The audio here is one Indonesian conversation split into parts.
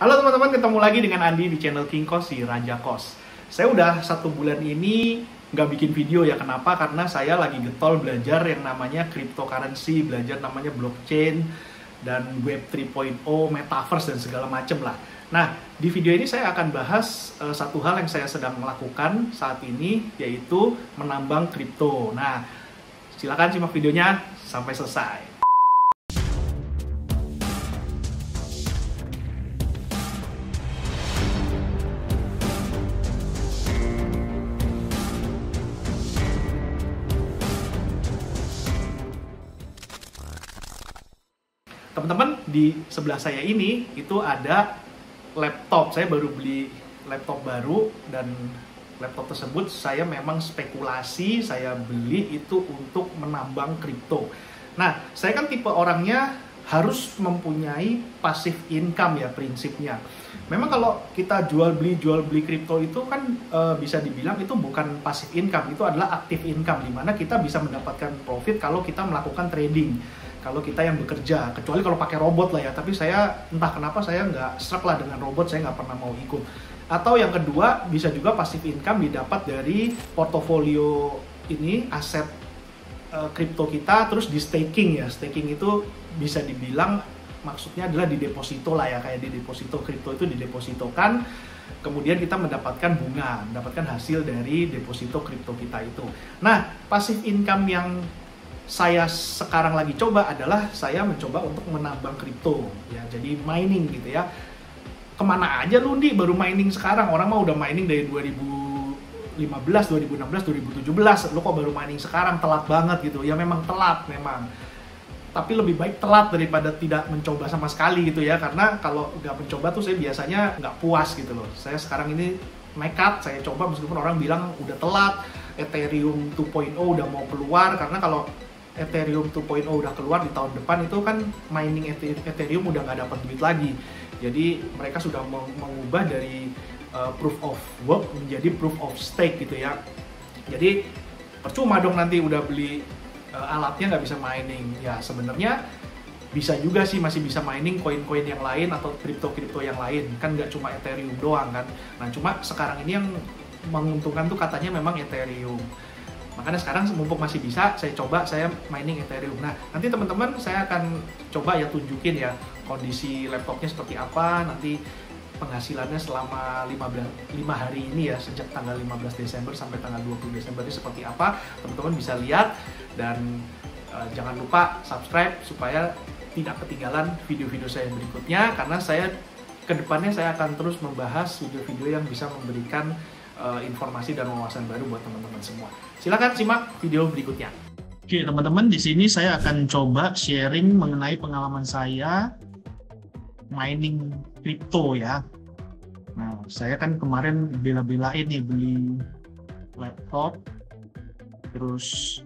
Halo teman-teman, ketemu lagi dengan Andi di channel King Kos si Raja Kos. Saya udah 1 bulan ini nggak bikin video ya. Kenapa? Karena saya lagi getol belajar yang namanya cryptocurrency, belajar namanya blockchain, dan web 3.0, metaverse, dan segala macem lah. Nah, di video ini saya akan bahas satu hal yang saya sedang melakukan saat ini, yaitu menambang kripto. Nah, silakan simak videonya sampai selesai. Teman-teman, di sebelah saya ini itu ada laptop. Saya baru beli laptop baru, dan laptop tersebut saya memang spekulasi saya beli itu untuk menambang kripto. Nah, saya kan tipe orangnya harus mempunyai passive income ya prinsipnya. Memang kalau kita jual beli kripto itu kan bisa dibilang itu bukan passive income, itu adalah active income, di mana kita bisa mendapatkan profit kalau kita melakukan trading. Kalau kita yang bekerja, kecuali kalau pakai robot lah ya, tapi saya entah kenapa saya nggak struck lah dengan robot, saya nggak pernah mau ikut. Atau yang kedua, bisa juga passive income didapat dari portofolio ini, aset kripto kita, terus di staking ya. Staking itu bisa dibilang maksudnya adalah di deposito lah ya, kayak di deposito kripto itu didepositokan, kemudian kita mendapatkan bunga, mendapatkan hasil dari deposito kripto kita itu. Nah, passive income yang saya sekarang lagi coba adalah saya mencoba untuk menambang kripto ya, jadi mining gitu ya. Kemana aja lu Ndi baru mining sekarang? Orang mah udah mining dari 2015, 2016, 2017, lu kok baru mining sekarang? Telat banget gitu ya. Memang telat memang, tapi lebih baik telat daripada tidak mencoba sama sekali gitu ya, karena kalau nggak mencoba tuh saya biasanya nggak puas gitu loh. Saya sekarang ini nekat, saya coba meskipun orang bilang udah telat, Ethereum 2.0 udah mau keluar, karena kalau Ethereum 2.0 udah keluar di tahun depan itu kan mining Ethereum udah nggak dapat duit lagi. Jadi mereka sudah mengubah dari proof of work menjadi proof of stake gitu ya. Jadi percuma dong nanti udah beli alatnya nggak bisa mining. Ya sebenarnya bisa juga sih, masih bisa mining koin-koin yang lain atau kripto-kripto yang lain. Kan nggak cuma Ethereum doang kan. Nah cuma sekarang ini yang menguntungkan tuh katanya memang Ethereum. Makanya sekarang mumpung masih bisa, saya coba saya mining Ethereum. Nah, nanti teman-teman saya akan coba ya tunjukin ya kondisi laptopnya seperti apa, nanti penghasilannya selama 5 hari ini ya, sejak tanggal 15 Desember sampai tanggal 20 Desember ini seperti apa. Teman-teman bisa lihat, dan jangan lupa subscribe supaya tidak ketinggalan video-video saya berikutnya, karena saya kedepannya saya akan terus membahas video-video yang bisa memberikan informasi dan wawasan baru buat teman-teman semua. Silakan simak video berikutnya. Oke teman-teman, di sini saya akan coba sharing mengenai pengalaman saya mining kripto ya. Nah, saya kan kemarin bela-belain nih beli laptop, terus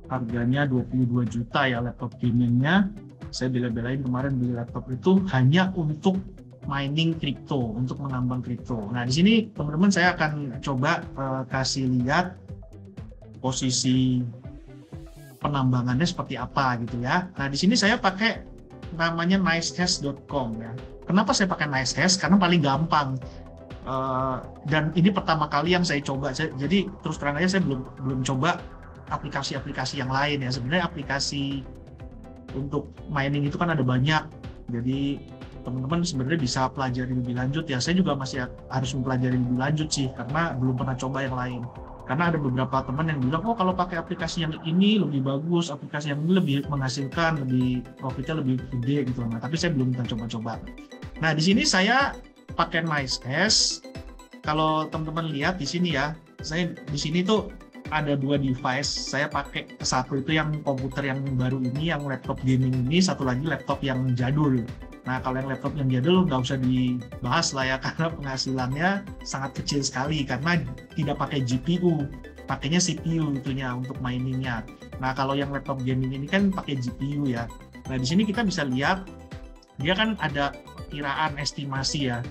harganya 22 juta ya laptop gamingnya. Saya bela-belain kemarin beli laptop itu hanya untuk mining kripto, untuk menambang kripto. Nah, di sini teman-teman saya akan coba kasih lihat posisi penambangannya seperti apa gitu ya. Nah, di sini saya pakai namanya nicehash.com ya. Kenapa saya pakai nicehash? Karena paling gampang. Dan ini pertama kali yang saya coba. Jadi terus terang aja saya belum coba aplikasi-aplikasi yang lain ya. Sebenarnya aplikasi untuk mining itu kan ada banyak. Jadi teman-teman sebenarnya bisa pelajari lebih lanjut ya. Saya juga masih harus mempelajari lebih lanjut sih, karena belum pernah coba yang lain. Karena ada beberapa teman yang bilang, oh kalau pakai aplikasi yang ini lebih bagus, aplikasi yang ini lebih menghasilkan, lebih profitnya lebih gede gitu. Nah, tapi saya belum pernah coba-coba. Nah, di sini saya pakai nicehash. Kalau teman-teman lihat di sini ya, saya di sini tuh ada 2 device. Saya pakai satu itu yang komputer yang baru ini, yang laptop gaming ini, satu lagi laptop yang jadul. Nah, kalau yang laptop yang jadul nggak usah dibahas lah ya, karena penghasilannya sangat kecil sekali, karena tidak pakai GPU, pakainya CPU itunya untuk miningnya. Nah, kalau yang laptop gaming ini kan pakai GPU ya. Nah, di sini kita bisa lihat, dia kan ada kiraan estimasi ya,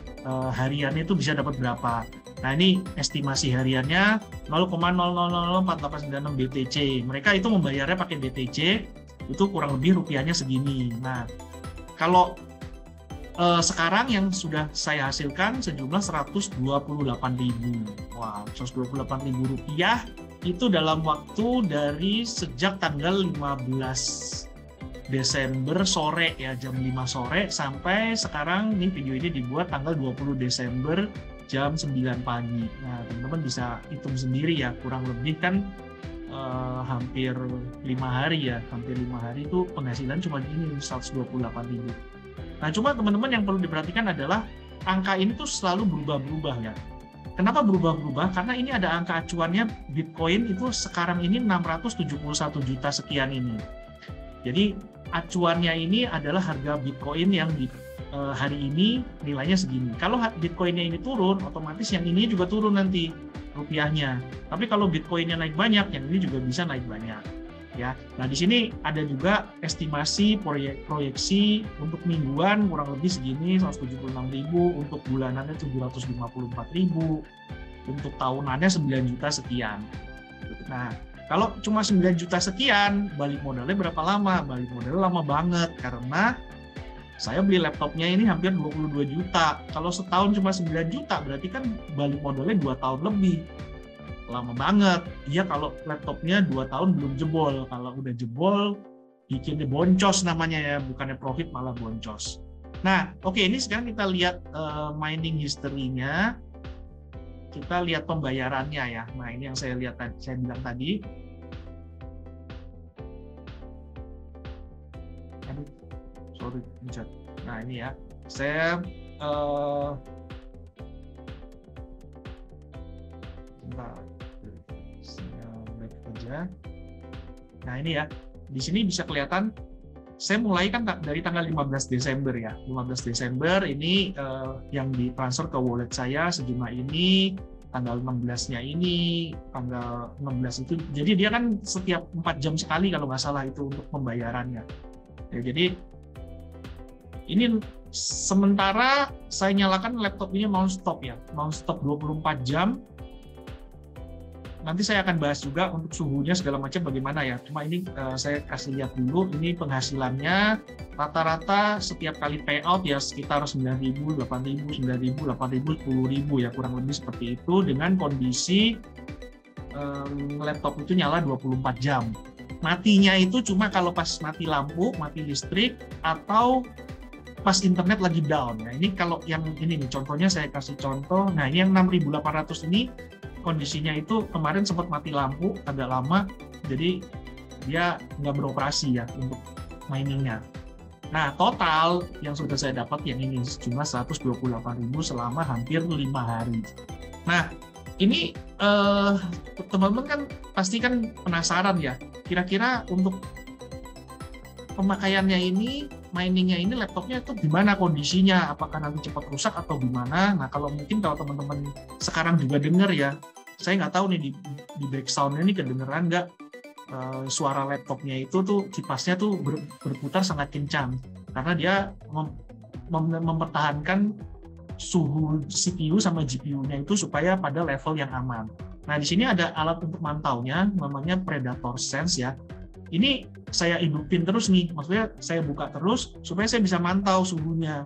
hariannya itu bisa dapat berapa. Nah, ini estimasi hariannya 0,000486 BTC. Mereka itu membayarnya pakai BTC, itu kurang lebih rupiahnya segini. Nah, kalau sekarang yang sudah saya hasilkan sejumlah 128.000. Wow, 128.000 rupiah itu dalam waktu dari sejak tanggal 15 Desember sore ya, jam 5 sore sampai sekarang. Ini video ini dibuat tanggal 20 Desember jam 9 pagi. Nah, teman-teman bisa hitung sendiri ya, kurang lebih kan hampir 5 hari ya, hampir 5 hari itu penghasilan cuma ini 128.000. Nah, cuma teman-teman yang perlu diperhatikan adalah angka ini tuh selalu berubah-berubah ya. Kenapa berubah-berubah? Karena ini ada angka acuannya Bitcoin itu sekarang ini 671 juta sekian ini. Jadi acuannya ini adalah harga Bitcoin yang di hari ini nilainya segini. Kalau Bitcoinnya ini turun, otomatis yang ini juga turun nanti rupiahnya. Tapi kalau Bitcoinnya naik banyak, yang ini juga bisa naik banyak. Ya, nah di sini ada juga estimasi proyeksi untuk mingguan kurang lebih segini 176.000, untuk bulanannya 754.000, untuk tahunannya 9 juta sekian. Nah, kalau cuma 9 juta sekian, balik modalnya berapa lama? Balik modalnya lama banget karena saya beli laptopnya ini hampir 22 juta. Kalau setahun cuma 9 juta, berarti kan balik modalnya 2 tahun lebih. Lama banget. Iya, kalau laptopnya 2 tahun belum jebol. Kalau udah jebol, bikinnya boncos namanya ya, bukannya profit malah boncos. Nah, oke, ini sekarang kita lihat mining history-nya. Kita lihat pembayarannya ya. Nah, ini yang saya lihat, saya bilang tadi. Aduh, sorry, pencet. Nah, ini ya. Saya nah ini ya, di sini bisa kelihatan saya mulai kan dari tanggal 15 Desember ya. 15 Desember ini yang ditransfer ke wallet saya sejumlah ini, tanggal 16-nya ini, tanggal 16 itu. Jadi dia kan setiap 4 jam sekali kalau nggak salah itu untuk pembayarannya. Ya, jadi ini sementara saya nyalakan laptop ini mau stop ya, mau stop 24 jam. Nanti saya akan bahas juga untuk suhunya segala macam bagaimana ya. Cuma ini saya kasih lihat dulu, ini penghasilannya rata-rata setiap kali payout ya sekitar 9.000, 8.000, 9.000, 8.000, 10.000 ya, kurang lebih seperti itu dengan kondisi laptop itu nyala 24 jam. Matinya itu cuma kalau pas mati lampu, mati listrik, atau pas internet lagi down. Nah, ini kalau yang ini nih, contohnya saya kasih contoh. Nah, ini yang 6.800 ini kondisinya itu kemarin sempat mati lampu agak lama, jadi dia nggak beroperasi ya untuk miningnya. Nah, total yang sudah saya dapat yang ini cuma 128.000 selama hampir 5 hari. Nah, ini teman-teman kan pasti kan penasaran ya, kira-kira untuk pemakaiannya ini, miningnya ini, laptopnya itu gimana kondisinya, apakah nanti cepat rusak atau gimana. Nah, kalau teman-teman sekarang juga dengar ya, saya nggak tahu nih di background-nya ini kedengeran nggak suara laptopnya itu tuh kipasnya tuh berputar sangat kencang karena dia mempertahankan suhu CPU sama GPU-nya itu supaya pada level yang aman. Nah, di sini ada alat untuk mantaunya namanya Predator Sense ya. Ini saya hidupin terus nih, maksudnya saya buka terus supaya saya bisa mantau suhunya.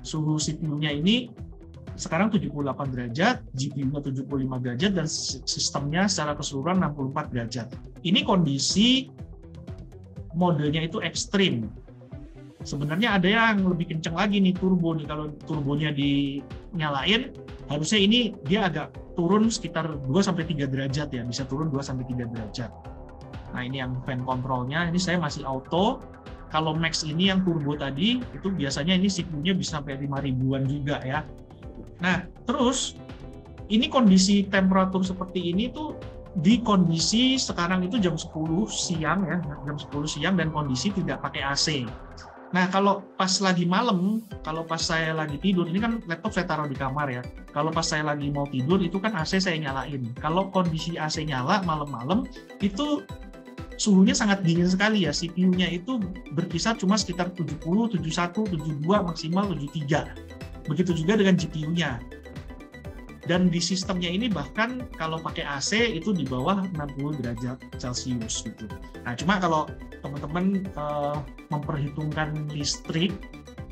Suhu CPU-nya ini sekarang 78 derajat, GPU-nya 75 derajat, dan sistemnya secara keseluruhan 64 derajat. Ini kondisi modenya itu ekstrim. Sebenarnya ada yang lebih kenceng lagi nih turbo nih, kalau turbonya dinyalain, harusnya ini dia agak turun sekitar 2-3 derajat ya, bisa turun 2-3 derajat. Nah, ini yang fan controlnya, ini saya masih auto. Kalau max ini yang turbo tadi, itu biasanya ini CPU-nya bisa sampai 5.000-an juga ya. Nah, terus ini kondisi temperatur seperti ini tuh di kondisi sekarang itu jam 10 siang ya, jam 10 siang dan kondisi tidak pakai AC. Nah, kalau pas lagi malam, kalau pas saya lagi tidur, ini kan laptop saya taruh di kamar ya. Kalau pas saya lagi mau tidur, itu kan AC saya nyalain. Kalau kondisi AC nyala malam-malam, itu suhunya sangat dingin sekali ya. CPU-nya itu berkisar cuma sekitar 70, 71, 72, maksimal 73. Begitu juga dengan GPU-nya. Dan di sistemnya ini bahkan kalau pakai AC itu di bawah 60 derajat Celcius gitu. Nah, cuma kalau teman-teman memperhitungkan listrik,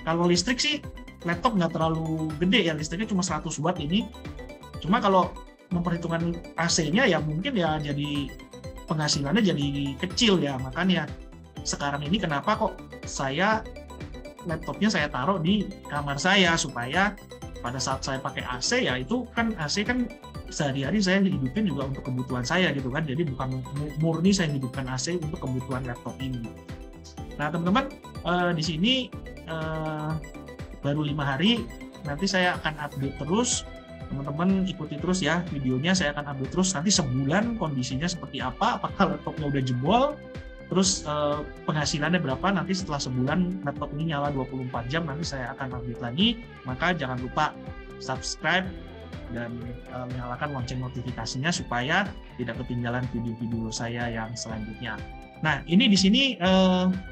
kalau listrik sih laptop nggak terlalu gede ya, listriknya cuma 100 watt ini. Cuma kalau memperhitungkan AC-nya ya mungkin ya jadi penghasilannya jadi kecil ya. Makanya sekarang ini kenapa kok laptopnya saya taruh di kamar saya, supaya pada saat saya pakai AC ya itu kan AC kan sehari-hari saya hidupin juga untuk kebutuhan saya gitu kan. Jadi bukan murni saya hidupkan AC untuk kebutuhan laptop ini. Nah teman-teman, di sini baru 5 hari, nanti saya akan update terus. Teman-teman ikuti terus ya videonya, saya akan update terus nanti sebulan kondisinya seperti apa, apakah laptopnya udah jebol, terus penghasilannya berapa. Nanti setelah sebulan laptop ini nyala 24 jam, nanti saya akan update lagi. Maka jangan lupa subscribe dan nyalakan lonceng notifikasinya supaya tidak ketinggalan video-video saya yang selanjutnya. Nah, ini di sini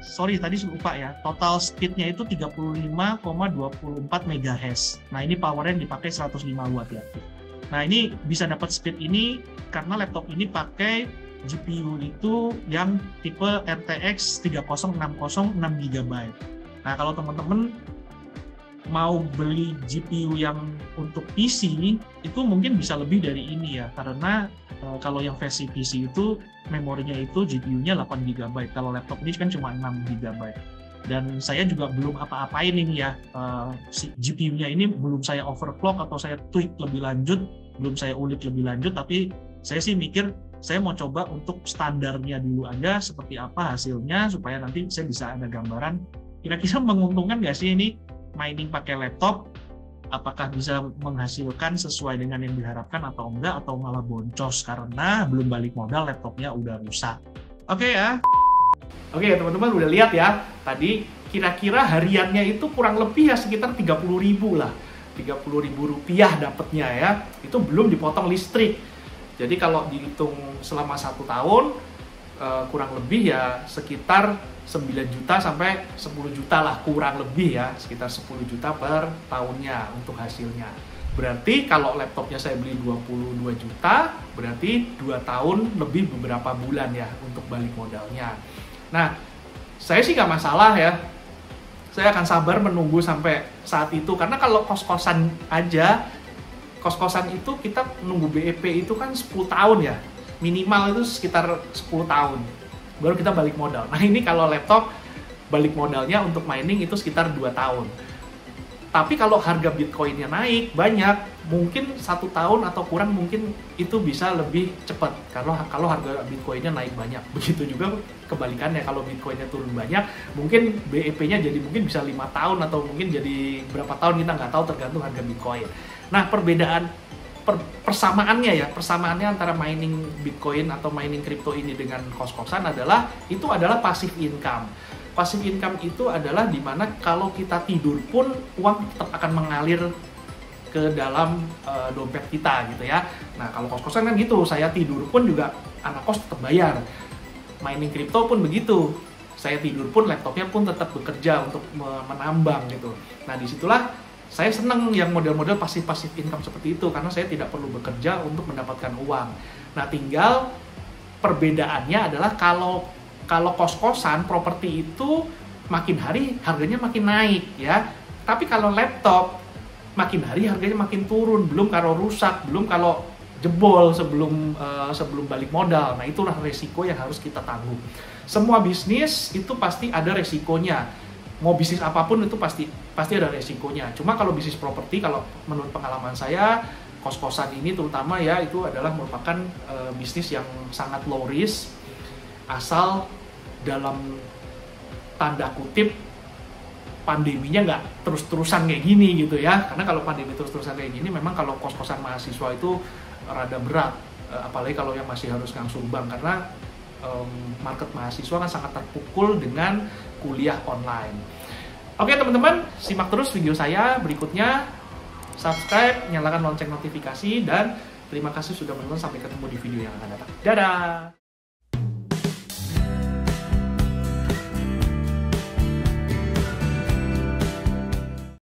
sorry tadi lupa ya. Total speed-nya itu 35,24 MHz. Nah, ini power-nya dipakai 105 watt ya. Nah, ini bisa dapat speed ini karena laptop ini pakai GPU itu yang tipe RTX 3060 6GB. Nah, kalau teman-teman mau beli GPU yang untuk PC itu mungkin bisa lebih dari ini ya, karena kalau yang versi PC itu memorinya itu GPU-nya 8GB, kalau laptop ini kan cuma 6GB. Dan saya juga belum apa-apain ini ya, si GPU-nya ini belum saya overclock atau saya tweak lebih lanjut, belum saya ulik lebih lanjut, tapi saya sih mikir saya mau coba untuk standarnya dulu aja seperti apa hasilnya, supaya nanti saya bisa ada gambaran kira-kira menguntungkan nggak sih ini mining pakai laptop, apakah bisa menghasilkan sesuai dengan yang diharapkan atau enggak, atau malah boncos karena belum balik modal laptopnya udah rusak. Oke ya. Oke teman-teman udah lihat ya, tadi kira-kira hariannya itu kurang lebih ya sekitar 30.000 lah, 30.000 rupiah dapatnya ya, itu belum dipotong listrik. Jadi kalau dihitung selama 1 tahun kurang lebih ya sekitar 9 juta sampai 10 juta lah, kurang lebih ya, sekitar 10 juta per tahunnya untuk hasilnya. Berarti kalau laptopnya saya beli 22 juta, berarti 2 tahun lebih beberapa bulan ya untuk balik modalnya. Nah, saya sih nggak masalah ya, saya akan sabar menunggu sampai saat itu, karena kalau kos-kosan aja, kos-kosan itu kita nunggu BEP itu kan 10 tahun ya, minimal itu sekitar 10 tahun baru kita balik modal. Nah ini kalau laptop balik modalnya untuk mining itu sekitar 2 tahun. Tapi kalau harga Bitcoinnya naik banyak, mungkin 1 tahun atau kurang mungkin itu bisa lebih cepat kalau harga Bitcoinnya naik banyak. Begitu juga kebalikannya, kalau Bitcoinnya turun banyak, mungkin BEP-nya jadi mungkin bisa 5 tahun atau mungkin jadi berapa tahun kita nggak tahu, tergantung harga Bitcoin. Nah persamaannya antara mining Bitcoin atau mining kripto ini dengan kos-kosan adalah passive income. Passive income itu adalah dimana kalau kita tidur pun uang tetap akan mengalir ke dalam dompet kita gitu ya. Nah kalau kos-kosan kan gitu, saya tidur pun juga anak kos tetap bayar. Mining kripto pun begitu, saya tidur pun laptopnya pun tetap bekerja untuk menambang gitu. Nah disitulah saya senang yang model-model pasif income seperti itu, karena saya tidak perlu bekerja untuk mendapatkan uang. Nah, tinggal perbedaannya adalah kalau kos-kosan, properti itu makin hari harganya makin naik ya. Tapi kalau laptop makin hari harganya makin turun, belum kalau rusak, belum kalau jebol sebelum balik modal. Nah, itulah resiko yang harus kita tanggung. Semua bisnis itu pasti ada resikonya. Mau bisnis apapun itu pasti ada resikonya. Cuma kalau bisnis properti, kalau menurut pengalaman saya, kos-kosan ini terutama ya, itu adalah merupakan bisnis yang sangat low risk, asal dalam tanda kutip pandeminya nggak terus-terusan kayak gini gitu ya. Karena kalau pandemi terus-terusan kayak gini, memang kalau kos-kosan mahasiswa itu rada berat, apalagi kalau yang masih harus ngangsur bank, karena market mahasiswa kan sangat terpukul dengan kuliah online. Oke teman-teman, simak terus video saya berikutnya, subscribe, nyalakan lonceng notifikasi, dan terima kasih sudah menonton. Sampai ketemu di video yang akan datang. Dadah!